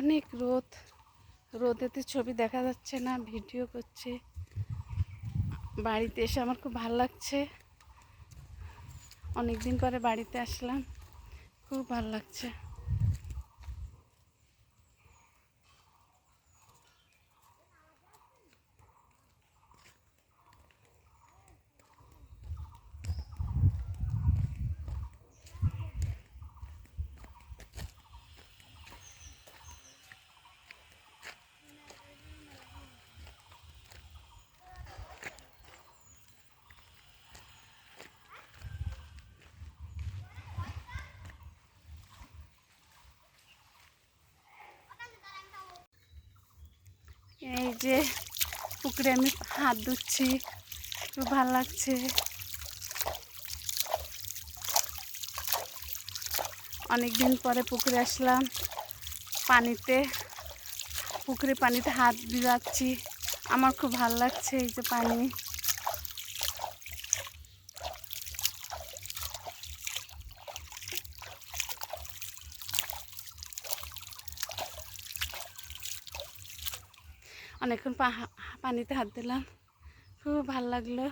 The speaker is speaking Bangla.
অনেক রোদ, রোদেতে ছবি দেখা যাচ্ছে না, ভিডিও করছে। বাড়িতে এসে আমার খুব ভালো লাগছে, অনেক দিন পরে বাড়িতে আসলাম, খুব ভালো লাগছে। এই যে পুকুরে আমি হাত ধুচ্ছি, খুব ভালো লাগছে। অনেক দিন পরে পুকুরে আসলাম, পুকুরে পানিতে হাত ভিজাচ্ছি, আমার খুব ভালো লাগছে। এই যে পানি, অনেকক্ষণ পানিতে হাত দিলাম, খুব ভালো লাগলো।